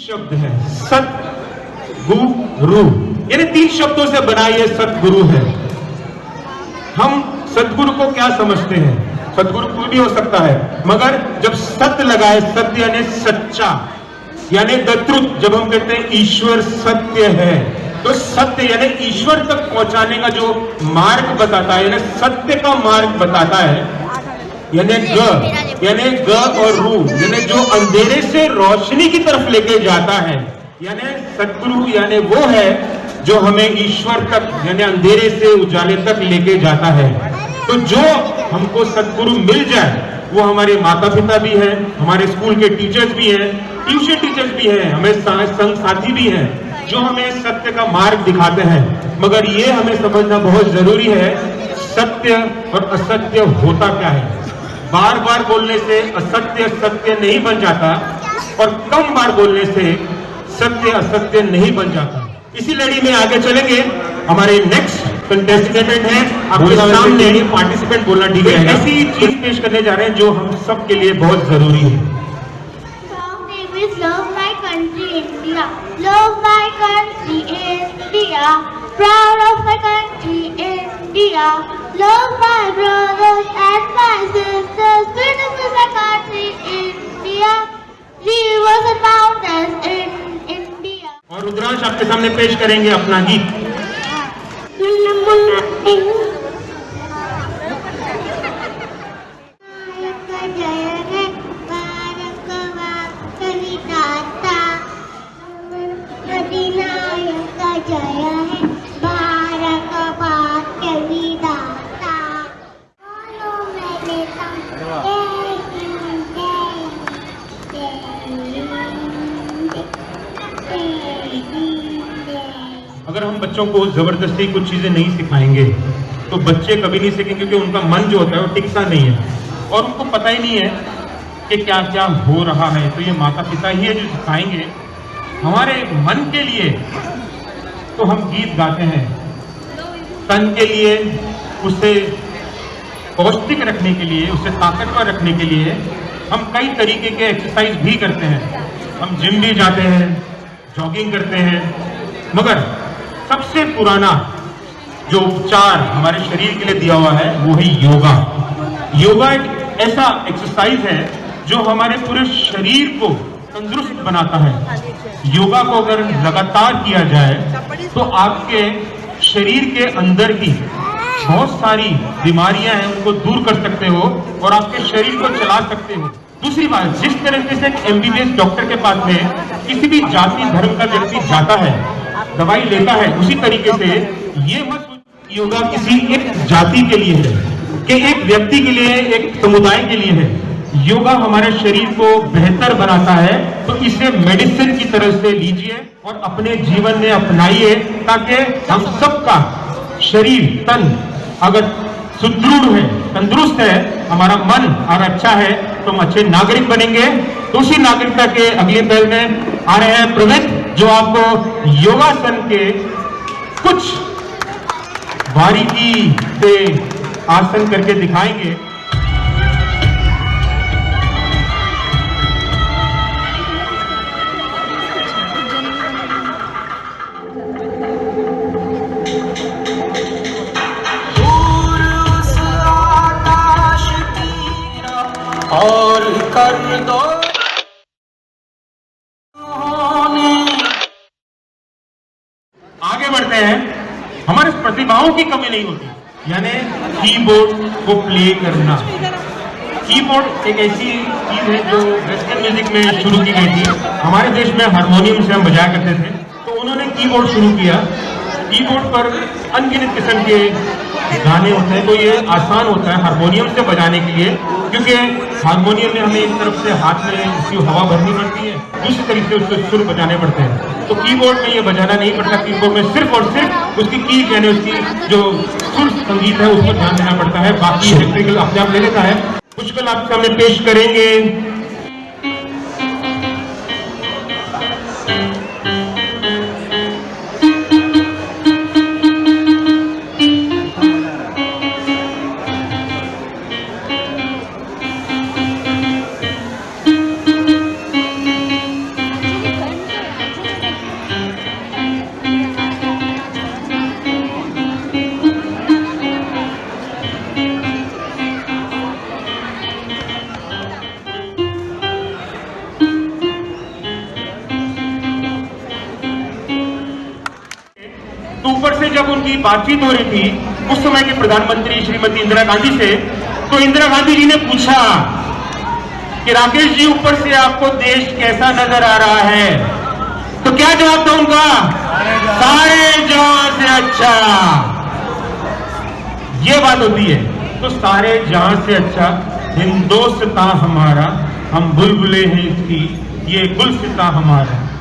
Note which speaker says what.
Speaker 1: शब्द है सत गुरु, यानी 3 शब्दों से बना ये सतगुरु है। हम सतगुरु को क्या समझते हैं? सतगुरु कोई भी हो सकता है, मगर जब सत्य लगाए, सत्य यानी सच्चा, यानी द ट्रुथ, जब हम कहते हैं ईश्वर सत्य है, तो सत्य यानी ईश्वर तक पहुंचाने का जो मार्ग बताता है, यानी सत्य का मार्ग बताता है, यानी ग और रू, यानी जो अंधेरे से रोशनी की तरफ लेके जाता है, यानी सतगुरु यानी वो है जो हमें ईश्वर तक यानी अंधेरे से उजाले तक लेके जाता है। तो जो हमको सतगुरु मिल जाए वो हमारे माता पिता भी हैं, हमारे स्कूल के टीचर्स भी हैं, ट्यूशन टीचर्स भी हैं, हमें संग साथी भी हैं जो हमें सत्य का मार्ग दिखाते हैं। मगर ये हमें समझना बहुत जरूरी है, सत्य और असत्य होता क्या है। बार बार बोलने से असत्य सत्य नहीं बन जाता और कम बार बोलने से सत्य असत्य नहीं बन जाता। इसी लड़ी में आगे चलेंगे। हमारे नेक्स्ट कंटेस्टेंट है आपके सामने पार्टिसिपेंट बोलना ठीक है, ऐसी चीज पेश करने जा रहे हैं जो हम सब के लिए बहुत जरूरी है।
Speaker 2: Love my country India, love my country India, proud of my country India, love my brothers and my sisters, beautiful my country India, rivers and mountains in India।
Speaker 1: और रुद्रांश आपके सामने पेश करेंगे अपना गीत। अगर हम बच्चों को जबरदस्ती कुछ चीजें नहीं सिखाएंगे तो बच्चे कभी नहीं सीखेंगे, क्योंकि उनका मन जो होता है वो टिकता नहीं है और उनको पता ही नहीं है कि क्या क्या हो रहा है। तो ये माता पिता ही है जो सिखाएंगे। हमारे मन के लिए तो हम गीत गाते हैं, तन के लिए उसे पौष्टिक रखने के लिए, उसे ताकतवर रखने के लिए हम कई तरीके के एक्सरसाइज भी करते हैं। हम जिम भी जाते हैं, जॉगिंग करते हैं, मगर सबसे पुराना जो उपचार हमारे शरीर के लिए दिया हुआ है वो है योगा। योगा एक ऐसा एक्सरसाइज है जो हमारे पूरे शरीर को तंदुरुस्त बनाता है। योगा को अगर लगातार किया जाए तो आपके शरीर के अंदर की बहुत सारी बीमारियां हैं उनको दूर कर सकते हो और आपके शरीर को चला सकते हो। दूसरी बात, जिस तरीके से एक MBBS डॉक्टर के पास में किसी भी जाति धर्म का व्यक्ति जाता है, दवाई लेता है, उसी तरीके से ये मत योगा किसी एक जाति के लिए है कि एक व्यक्ति के लिए, एक समुदाय के लिए है। योगा हमारे शरीर को बेहतर बनाता है, तो इसे मेडिसिन की तरह से लीजिए और अपने जीवन में अपनाइए, ताकि हम सबका शरीर तन अगर सुदृढ़ है, तंदुरुस्त है, हमारा मन अगर अच्छा है तो हम अच्छे नागरिक बनेंगे। तो उसी नागरिकता के अगले पहल में आ रहे हैं प्रवीण, जो आपको योगासन के कुछ बारीकी से आसन करके दिखाएंगे।
Speaker 3: और कर दो
Speaker 1: आगे बढ़ते हैं। हमारे प्रतिभाओं की कमी नहीं होती, यानी कीबोर्ड को प्ले करना। कीबोर्ड एक ऐसी चीज है जो वेस्टर्न म्यूजिक में शुरू की गई थी। हमारे देश में हारमोनियम से हम बजाया करते थे, तो उन्होंने कीबोर्ड शुरू किया। कीबोर्ड पर अनगिनत किस्म के गाने होते हैं, तो ये आसान होता है हारमोनियम से बजाने के लिए, क्योंकि हारमोनियम में हमें एक तरफ से हाथ में उसकी हवा भरनी पड़ती है, दूसरी तरीके से उसके सुर बजाने पड़ते हैं। तो कीबोर्ड में ये बजाना नहीं पड़ता। कीबोर्ड में सिर्फ और सिर्फ उसकी कीज यानी उसकी जो सुर संगीत है उसको ध्यान देना पड़ता है, बाकी इलेक्ट्रिकल अपने आप ले लेता है। मुश्किल आपके सामने पेश करेंगे से जब उनकी बातचीत हो रही थी उस समय की प्रधानमंत्री श्रीमती इंदिरा गांधी से, तो इंदिरा गांधी जी ने पूछा कि राकेश जी, ऊपर से आपको देश कैसा नजर आ रहा है? तो क्या जवाब था उनका? सारे जहां से अच्छा। ये बात होती है। तो सारे जहां से अच्छा हिंदोस्तां हमारा, हम बुलबुले हैं इसकी, ये गुलसिता हमारा।